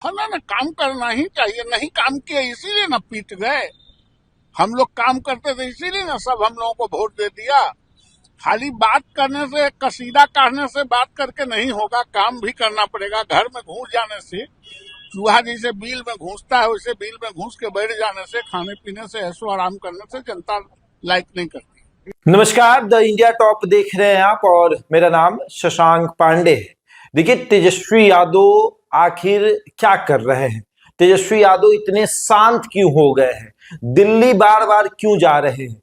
हमें ना काम करना ही चाहिए, नहीं काम किया इसीलिए ना पीट गए। हम लोग काम करते थे इसीलिए ना सब हम लोगों को वोट दे दिया। खाली बात करने से, कसीदा काटने से बात करके नहीं होगा, काम भी करना पड़ेगा। घर में घुस जाने से, चूहा जैसे बिल में घुसता है वैसे बिल में घुस के बैठ जाने से, खाने पीने से, ऐशो आराम करने से जनता लाइक नहीं करती। नमस्कार, द इंडिया टॉप देख रहे हैं आप और मेरा नाम शशांक पांडे है। देखिए, तेजस्वी यादव आखिर क्या कर रहे हैं? तेजस्वी यादव इतने शांत क्यों हो गए हैं? दिल्ली बार बार क्यों जा रहे हैं?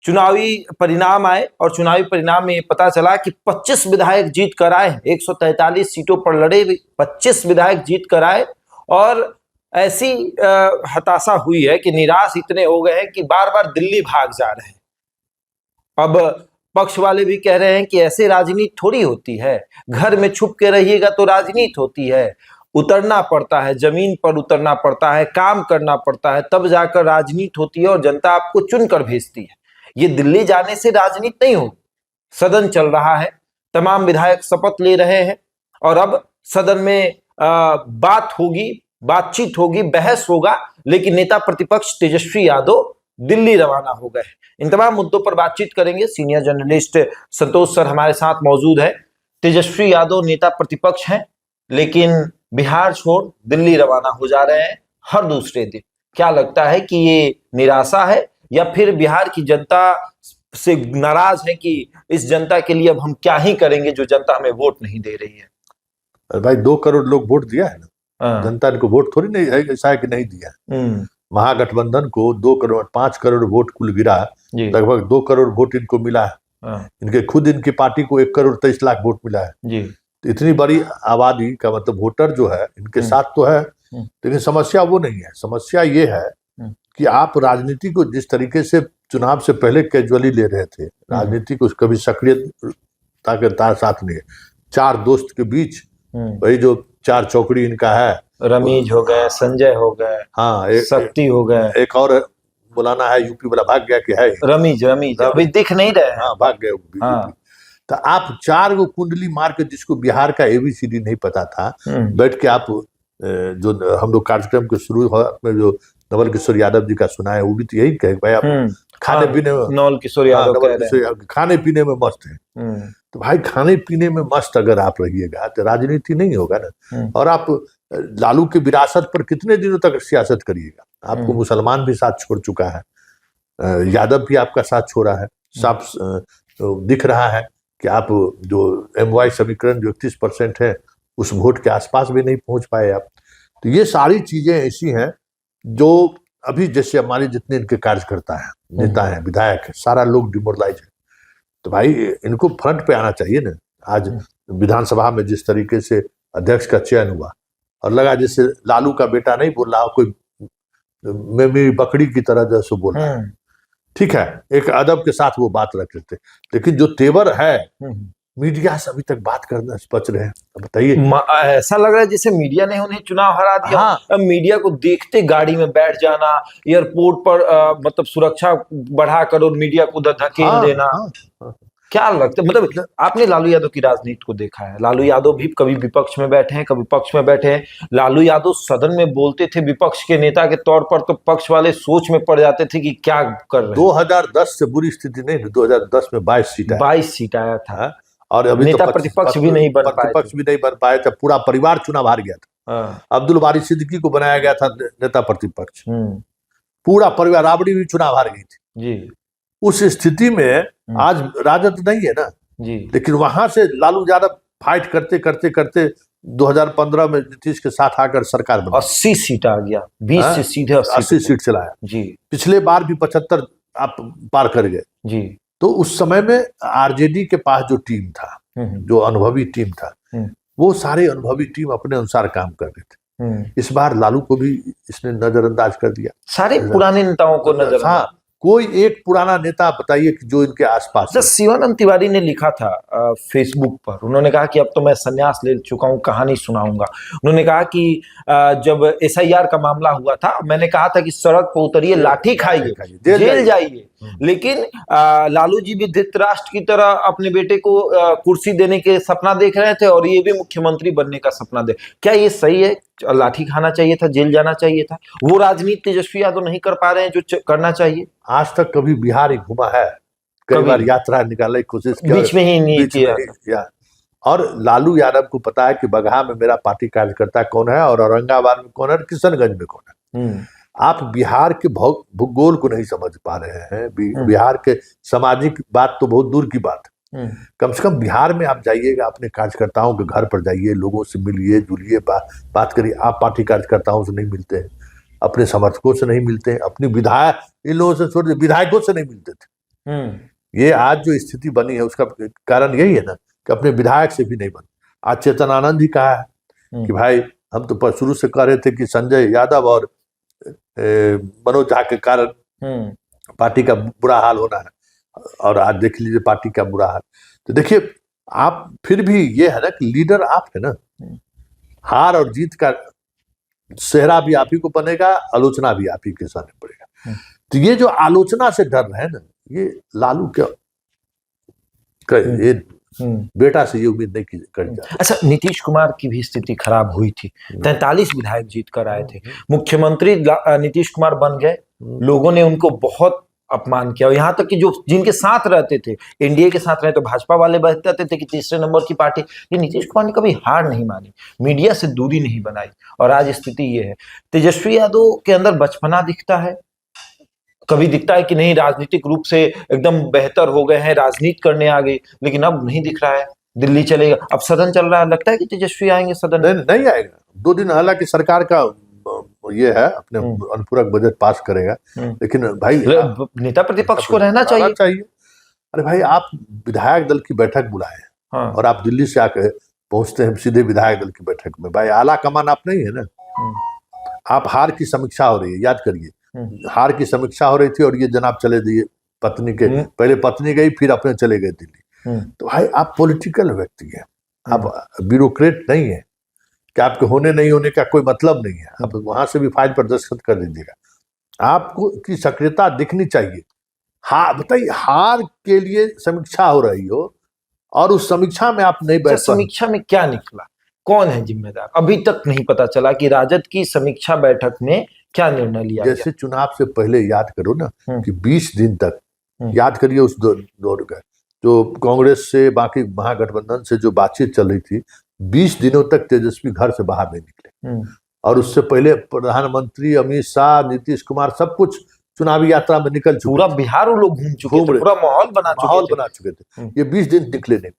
चुनावी परिणाम आए और चुनावी परिणाम में ये पता चला कि 25 विधायक जीत कर आए, 143 सीटों पर लड़े 25 विधायक जीत कर आए और ऐसी हताशा हुई है कि निराश इतने हो गए हैं कि बार बार दिल्ली भाग जा रहे हैं। अब पक्ष वाले भी कह रहे हैं कि ऐसे राजनीति थोड़ी होती है, घर में छुप के रहिएगा तो राजनीति होती है, उतरना पड़ता है, जमीन पर उतरना पड़ता है, काम करना पड़ता है, तब जाकर राजनीति होती है और जनता आपको चुनकर भेजती है। ये दिल्ली जाने से राजनीति नहीं होगी। सदन चल रहा है, तमाम विधायक शपथ ले रहे हैं और अब सदन में बात होगी, बातचीत होगी, बहस होगा, लेकिन नेता प्रतिपक्ष तेजस्वी यादव दिल्ली रवाना हो गए। इन तमाम मुद्दों पर बातचीत करेंगे। सीनियर जर्नलिस्ट संतोष सर हमारे साथ मौजूद है। तेजस्वी यादव नेता प्रतिपक्ष हैं, लेकिन बिहार छोड़ दिल्ली रवाना हो जा रहे हैं हर दूसरे दिन। क्या लगता है कि ये निराशा है या फिर बिहार की जनता से नाराज है कि इस जनता के लिए अब हम क्या ही करेंगे जो जनता हमें वोट नहीं दे रही है? भाई 2 करोड़ लोग वोट दिया है ना, जनता इनको वोट थोड़ी नहीं है, ऐसा है कि नहीं दिया। महागठबंधन को 2 करोड़ 5 करोड़ वोट कुल गिरा, लगभग 2 करोड़ वोट इनको मिला है। इनके खुद इनकी पार्टी को 1 करोड़ 23 लाख वोट मिला है। तो इतनी बड़ी आबादी का मतलब वोटर जो है इनके साथ तो है, लेकिन समस्या वो नहीं है। समस्या ये है कि आप राजनीति को जिस तरीके से चुनाव से पहले कैजुअली ले रहे थे, राजनीति को कभी सक्रियता के साथ नहीं है। 4 दोस्त के बीच वही जो 4 चौकड़ी इनका है, रमीज हो गए, संजय हो गए, हाँ, शक्ति हो गए, एक और बुलाना है यूपी वाला भाग गया कि है रमीज अभी दिख नहीं रहे। हाँ, भाग गए। हाँ। तो आप 4 गो कुंडली मार के, जिसको बिहार का ABCD नहीं पता था, बैठ के आप जो हम लोग कार्यक्रम के शुरू में जो नवल किशोर यादव जी का सुना है, वो भी तो यही कहे भाई आप खाने पीने में, नवल किशोर यादव खाने पीने में मस्त है। तो भाई खाने पीने में मस्त अगर आप रहिएगा तो राजनीति नहीं होगा ना। और आप लालू की विरासत पर कितने दिनों तक सियासत करिएगा? आपको मुसलमान भी साथ छोड़ चुका है, यादव भी आपका साथ छोड़ा है। साफ दिख रहा है कि आप जो MY समीकरण जो 31% है, उस वोट के आसपास भी नहीं पहुंच पाए आप। तो ये सारी चीजें ऐसी हैं जो अभी जैसे हमारे जितने इनके कार्यकर्ता हैं, नेता हैं, विधायक हैं, सारा लोग डिमोरलाइज है। तो भाई इनको फ्रंट पे आना चाहिए ना। आज विधानसभा में जिस तरीके से अध्यक्ष का चयन हुआ और लगा जैसे लालू का बेटा नहीं बोल रहा, कोई मेरी बकरी की तरह जैसे बोल रहा है। ठीक है, एक अदब के साथ वो बात रख लेते, लेकिन जो तेवर है मीडिया से अभी तक बात करना बच रहे हैं। बताइए, ऐसा लग रहा है जैसे मीडिया ने उन्हें चुनाव हरा दिया। हाँ। अब मीडिया को देखते गाड़ी में बैठ जाना, एयरपोर्ट पर मतलब सुरक्षा बढ़ाकर और मीडिया को धकेल देना। हाँ। क्या लगता है, मतलब आपने लालू यादव की राजनीति को देखा है। लालू यादव भी कभी विपक्ष में बैठे हैं, कभी पक्ष में बैठे हैं। लालू यादव सदन में बोलते थे विपक्ष के नेता के तौर पर, तो पक्ष वाले सोच में पड़ जाते थे कि क्या कर रहे हैं। 2010 से बुरी स्थिति नहीं, 2010 में 22 सीट आया था और अभी नेता प्रतिपक्ष भी नहीं बन पाए थे। पूरा परिवार चुनाव हार गया था। अब्दुल बारी सिद्दीकी को बनाया गया था नेता प्रतिपक्ष, पूरा परिवार, राबड़ी भी चुनाव हार गई थी जी। उस स्थिति में आज राजद नहीं है ना जी, लेकिन वहां से लालू यादव फाइट करते करते करते 2015 में नीतीश के साथ आकर सरकार बनी, 80 सीट आ गया, 20 से सीधे 80 सीट चलाया जी। पिछले बार भी 75 आप पार कर गए जी। तो उस समय में RJD के पास जो टीम था, जो अनुभवी टीम था, वो सारे अनुभवी टीम अपने अनुसार काम कर रहे थे। इस बार लालू को भी इसने नजरअंदाज कर दिया, सारे पुराने नेताओं को नजर। हाँ, कोई एक पुराना नेता बताइए कि जो इनके आसपास। शिवानंद तिवारी ने लिखा था फेसबुक पर, उन्होंने कहा कि अब तो मैं संन्यास ले चुका हूं, कहानी सुनाऊंगा। उन्होंने कहा कि जब SIR का मामला हुआ था, मैंने कहा था कि सड़क पर उतरिए, लाठी खाइए, जेल जाइए, लेकिन लालू जी भी धृतराष्ट्र की तरह अपने बेटे को कुर्सी देने के सपना देख रहे थे और ये भी मुख्यमंत्री बनने का सपना देख। क्या ये सही है? लाठी खाना चाहिए था, जेल जाना चाहिए था। वो राजनीति तेजस्वी यादव नहीं कर पा रहे हैं जो करना चाहिए। आज तक कभी बिहार ही घुमा है, कई कभी बार यात्रा निकालने की कोशिश की, बीच में ही नहीं बीच में किया। ही या। और लालू यादव को पता है कि बगहा में मेरा पार्टी कार्यकर्ता कौन है और औरंगाबाद में कौन है और किशनगंज में कौन है। आप बिहार के भूगोल को नहीं समझ पा रहे हैं। बिहार के सामाजिक बात तो बहुत दूर की बात है। कम से कम बिहार में आप जाइएगा, अपने कार्यकर्ताओं के घर पर जाइए, लोगों से मिलिए जुलिए, बात करिए। आप पार्टी कार्यकर्ताओं से नहीं मिलते हैं, अपने समर्थकों से नहीं मिलते हैं, अपनी विधायक, इन लोगों से छोड़ विधायकों से नहीं मिलते थे। ये आज जो स्थिति बनी है उसका कारण यही है ना कि अपने विधायक से भी नहीं बने। आज चेतन आनंद जी कहा है कि भाई हम तो शुरू से कह रहे थे कि संजय यादव और मनोज झा के कारण पार्टी का बुरा हाल होना है, और आज देख लीजिए पार्टी का बुरा हाल। तो देखिए आप फिर भी ये है ना कि लीडर आप है ना, हार और जीत का सेहरा भी आप ही को बनेगा, आलोचना भी आप ही के सामने पड़ेगा। तो ये जो आलोचना से डर रहे हैं ना, ये लालू क्या ये बेटा से ये उम्मीद नहीं करी जाती। अच्छा, नीतीश कुमार की भी स्थिति खराब हुई थी, 43 विधायक जीत कर आए थे, मुख्यमंत्री नीतीश कुमार बन गए, लोगों ने उनको बहुत अपमान किया। यहाँ तक कि जो जिनके साथ रहते थे, एनडीए के साथ रहे तो भाजपा वाले बताते थे कि तीसरे नंबर की पार्टी। ये नीतीश कुमार ने कभी हार नहीं मानी, मीडिया से दूरी नहीं बनाई, और आज स्थिति ये है। तेजस्वी यादव के अंदर बचपना दिखता है, कभी दिखता है कि नहीं राजनीतिक रूप से एकदम बेहतर हो गए हैं, राजनीति करने आ गए, लेकिन अब नहीं दिख रहा है। दिल्ली चलेगा, अब सदन चल रहा है, लगता है कि तेजस्वी आएंगे सदन? नहीं आएगा। 2 दिन हालांकि सरकार का ये है, अपने अनुपूरक बजट पास करेगा, लेकिन भाई नेता प्रतिपक्ष को रहना चाहिए। अरे भाई आप विधायक दल की बैठक बुलाए और आप दिल्ली से आकर पहुंचते हैं सीधे विधायक दल की बैठक में। भाई आला कमान आप नहीं है ना। आप हार की समीक्षा हो रही है, याद करिए, हार की समीक्षा हो रही थी और ये जनाब चले दिए पत्नी के, पहले पत्नी गई फिर अपने चले गए दिल्ली। तो भाई आप पॉलिटिकल व्यक्ति है, आप ब्यूरोक्रेट नहीं है कि आपके होने नहीं होने का कोई मतलब नहीं है। आप वहां से भी फाइल पर दस्तखत कर दीजिएगा। आपको की सक्रियता दिखनी चाहिए। हाँ बताइए, हार के लिए समीक्षा हो रही हो और उस समीक्षा में आप नहीं बैठ, समीक्षा में क्या निकला, कौन है जिम्मेदार, अभी तक नहीं पता चला कि राजद की समीक्षा बैठक में क्या निर्णय लिया। जैसे चुनाव से पहले याद करो ना कि 20 दिन तक याद करिए उस दौर का जो कांग्रेस से बाकी महागठबंधन से जो बातचीत चल रही थी, 20 दिनों तक तेजस्वी घर से बाहर नहीं निकले। और उससे पहले प्रधानमंत्री अमित शाह, नीतीश कुमार सब कुछ चुनावी यात्रा में निकल चुके, पूरा बिहार वो लोग घूम चुके थे, पूरा माहौल बना चुके थे। ये 20 दिन निकले नहीं,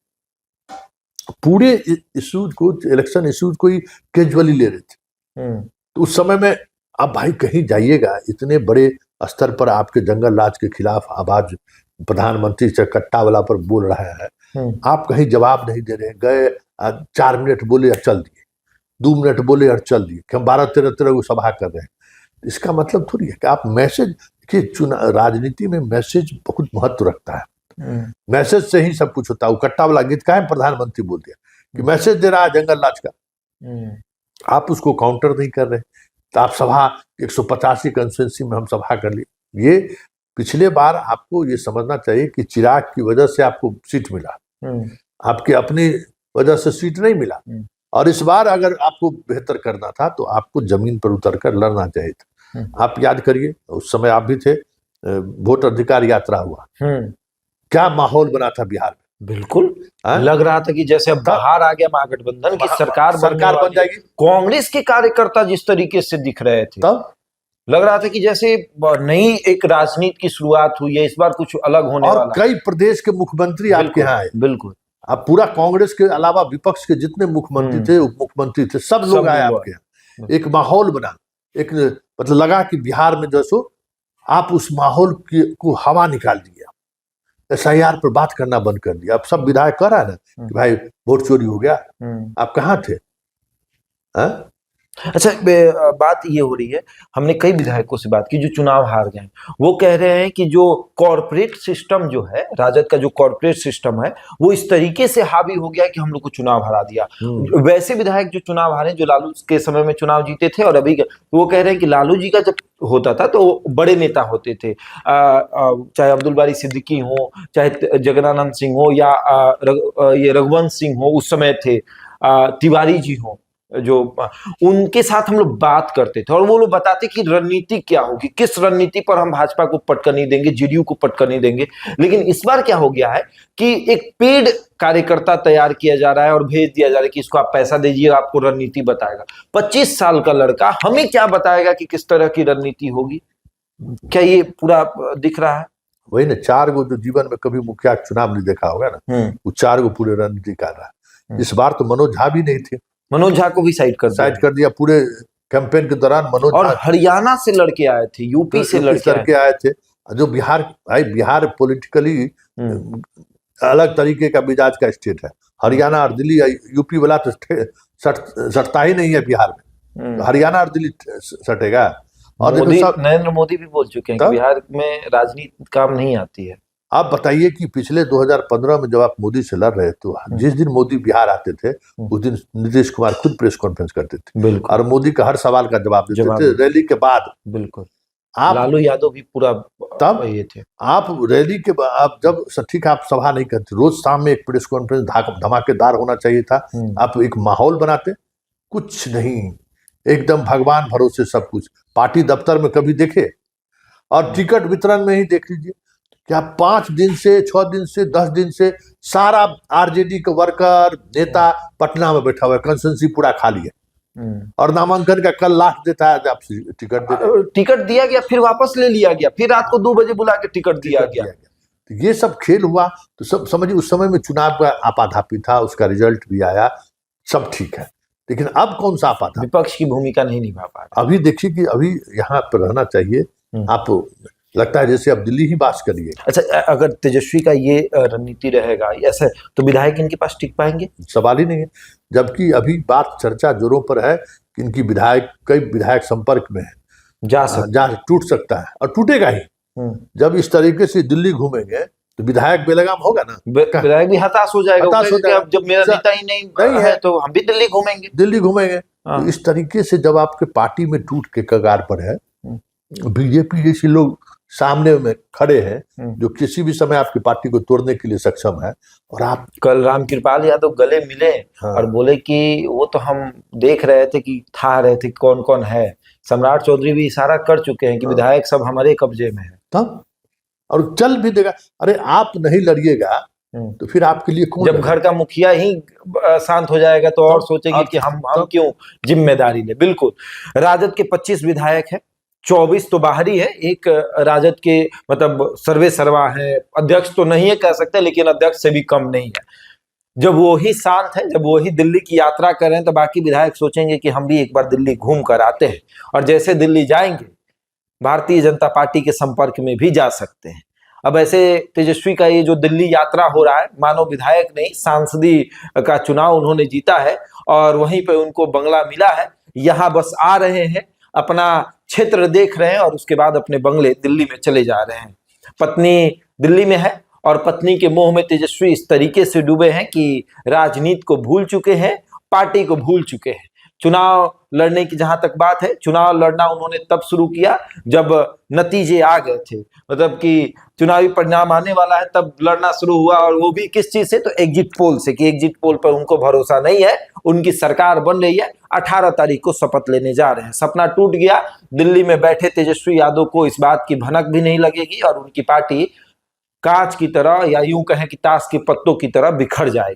पूरे इश्यूज को, इलेक्शन इश्यूज को ही कैजुअली ले रहे थे। तो उस समय में आप भाई कहीं जाइएगा, इतने बड़े स्तर पर आपके जंगल राज के खिलाफ आवाज प्रधानमंत्री से कट्टा वाला पर बोल रहा है, आप कहीं जवाब नहीं दे रहे। गए 4 मिनट बोले और चल दिए, 2 मिनट बोले और चल दिए कि हम 12-13 सभा कर रहे हैं। इसका मतलब थोड़ी है कि आप मैसेज कि राजनीति में मैसेज बहुत महत्व रखता है। मैसेज से ही सब कुछ होता है। वो कट्टा वाला गीत का है, प्रधानमंत्री बोल दिया कि मैसेज दे रहा है जंगल राज का, आप उसको काउंटर नहीं कर रहे। तो आप सभा 185 कंस्टिट्यूंसी में हम सभा कर ली। ये पिछले बार आपको ये समझना चाहिए कि चिराग की वजह से आपको सीट मिला, आपकी अपनी वजह से सीट नहीं मिला। और इस बार अगर आपको बेहतर करना था तो आपको जमीन पर उतर कर लड़ना चाहिए था। आप याद करिए उस समय आप भी थे, वोट अधिकार यात्रा हुआ, क्या माहौल बना था बिहार में। बिल्कुल लग रहा था कि जैसे अब बाहर आ गया महागठबंधन की सरकार बन जाएगी। कांग्रेस के कार्यकर्ता जिस तरीके से दिख रहे थे, तब लग रहा था कि जैसे नई एक राजनीति की शुरुआत हुई है, इस बार कुछ अलग होने वाला। और कई प्रदेश के मुख्यमंत्री आपके यहाँ आए। बिल्कुल, आप पूरा कांग्रेस के अलावा विपक्ष के जितने मुख्यमंत्री थे, उप मुख्यमंत्री थे, सब लोग आए आपके यहाँ। एक माहौल बना, एक मतलब लगा कि बिहार में जैसो आप उस माहौल को हवा निकाल दिया, SIR पर बात करना बंद कर दिया। अब सब विधायक कह रहा है ना कि भाई वोट चोरी हो गया, आप कहाँ थे? अच्छा, बात ये हो रही है, हमने कई विधायकों से बात की जो चुनाव हार गए, वो कह रहे हैं कि जो कॉर्पोरेट सिस्टम जो है, राजद का जो कॉर्पोरेट सिस्टम है, वो इस तरीके से हावी हो गया कि हम लोग को चुनाव हरा दिया। वैसे विधायक जो चुनाव हारे, जो लालू के समय में चुनाव जीते थे और अभी वो कह रहे हैं कि लालू जी का जब होता था तो बड़े नेता होते थे, चाहे अब्दुल बारी सिद्दीकी हो, चाहे जगदानंद सिंह हो, या ये रघुवंश सिंह हो, उस समय थे, तिवारी जी हो, जो उनके साथ हम लोग बात करते थे और वो लोग बताते कि रणनीति क्या होगी, किस रणनीति पर हम भाजपा को पटकनी देंगे, जेडीयू को पटकनी देंगे। लेकिन इस बार क्या हो गया है कि एक पेड कार्यकर्ता तैयार किया जा रहा है और भेज दिया जा रहा है कि इसको आप पैसा दीजिए, आपको रणनीति बताएगा। 25 साल का लड़का हमें क्या बताएगा कि किस तरह की रणनीति होगी? क्या ये पूरा दिख रहा है? वही ना, 4 गो जो जीवन में कभी मुखिया चुनाव नहीं देखा होगा ना, वो 4 गो पूरे रणनीति कर रहा है। इस बार तो मनोज झा भी नहीं थे, मनोज झा को भी साइड कर दिया पूरे कैंपेन के दौरान। मनोज और झा हरियाणा से लड़के आए थे, यूपी से लड़के आए थे। जो बिहार पॉलिटिकली अलग तरीके का मिजाज का स्टेट है। हरियाणा और दिल्ली, यूपी वाला तो सटता ही नहीं है बिहार में, हरियाणा और दिल्ली सटेगा। और नरेंद्र मोदी भी बोल चुके हैं कि बिहार में राजनीति काम नहीं आती है। आप बताइए कि पिछले 2015 में जब आप मोदी से लड़ रहे तो जिस दिन मोदी बिहार आते थे उस दिन नीतीश कुमार खुद प्रेस कॉन्फ्रेंस करते थे और मोदी का हर सवाल का जवाब देते थे रैली के बाद। बिल्कुल। आप लालू यादव भी पूरा तब ये थे। आप रैली के बाद, आप जब ठीक आप सभा नहीं करते, रोज शाम में एक प्रेस कॉन्फ्रेंस धमाकेदार होना चाहिए था। आप एक माहौल बनाते, कुछ नहीं, एकदम भगवान भरोसे सब कुछ। पार्टी दफ्तर में कभी देखे? और टिकट वितरण में ही देख लीजिए, क्या 5 दिन से 6 दिन से 10 दिन से सारा आरजेडी का वर्कर नेता पटना में बैठा हुआ है, कंसेंसी पूरा खाली है। और नामांकन का कल लास्ट देता है, आप टिकट दिया गया, फिर वापस ले लिया गया, फिर रात को 2 बजे बुला के टिकट दिया गया। तो ये सब खेल हुआ। तो सब समझिए, उस समय में चुनाव का आपाधापी था, उसका रिजल्ट भी आया, सब ठीक है। लेकिन अब कौन सा आपाधापी? विपक्ष की भूमिका नहीं निभा पा रहा। अभी देखिए कि अभी यहाँ पर रहना चाहिए। आप लगता है जैसे अब दिल्ली ही बात करिए। अच्छा, अगर तेजस्वी का ये रणनीति रहेगा ऐसे, तो विधायक इनके पास टिक पाएंगे? सवाल ही नहीं है। जबकि अभी बात चर्चा जोरों पर है कि इनकी कई विधायक संपर्क में है, टूट सकता है और टूटेगा ही। जब इस तरीके से दिल्ली घूमेंगे तो विधायक बेलगाम होगा ना, विधायक भी हताश हो जाएगा। अब जब मेरा नेता ही नहीं है तो हम भी दिल्ली घूमेंगे। तो इस तरीके से जब आपके पार्टी में टूट के कगार पर है, बीजेपी जैसे लोग सामने में खड़े हैं जो किसी भी समय आपकी पार्टी को तोड़ने के लिए सक्षम है। और आप कल रामकृपाल यादव गले मिले और बोले कि वो तो हम देख रहे थे कि था रहे थे कौन कौन है। सम्राट चौधरी भी इशारा कर चुके हैं कि विधायक सब हमारे कब्जे में है। तब और चल भी देगा। अरे आप नहीं लड़िएगा तो फिर आपके लिए कौन? जब घर का मुखिया ही शांत हो जाएगा तो और सोचेंगे कि हम क्यों जिम्मेदारी ले। बिल्कुल। राजद के 25 विधायक है, 24 तो बाहरी है। एक राजद के मतलब सर्वे सर्वा है, अध्यक्ष तो नहीं है कह सकते, लेकिन अध्यक्ष से भी कम नहीं है। जब वो ही शांत है, जब वो ही दिल्ली की यात्रा करें तो बाकी विधायक सोचेंगे कि हम भी एक बार दिल्ली घूम कर आते हैं। और जैसे दिल्ली जाएंगे भारतीय जनता पार्टी के संपर्क में भी जा सकते हैं। अब ऐसे तेजस्वी का ये जो दिल्ली यात्रा हो रहा है, मानो विधायक नहीं सांसदी का चुनाव उन्होंने जीता है और वहीं पे उनको बंगला मिला है। यहाँ बस आ रहे हैं, अपना क्षेत्र देख रहे हैं और उसके बाद अपने बंगले दिल्ली में चले जा रहे हैं। पत्नी दिल्ली में है और पत्नी के मोह में तेजस्वी इस तरीके से डूबे हैं कि राजनीति को भूल चुके हैं, पार्टी को भूल चुके हैं। चुनाव लड़ने की जहां तक बात है, चुनाव लड़ना उन्होंने तब शुरू किया जब नतीजे आ गए थे, मतलब कि चुनावी परिणाम आने वाला है तब लड़ना शुरू हुआ। और वो भी किस चीज से? तो एग्जिट पोल से, कि एग्जिट पोल पर उनको भरोसा नहीं है, उनकी सरकार बन रही है। 18 तारीख को शपथ लेने जा रहे हैं। सपना टूट गया। दिल्ली में बैठे तेजस्वी यादव को इस बात की भनक भी नहीं लगेगी और उनकी पार्टी कांच की तरह या यूं कहें कि ताश के पत्तों की तरह बिखर जाएगी।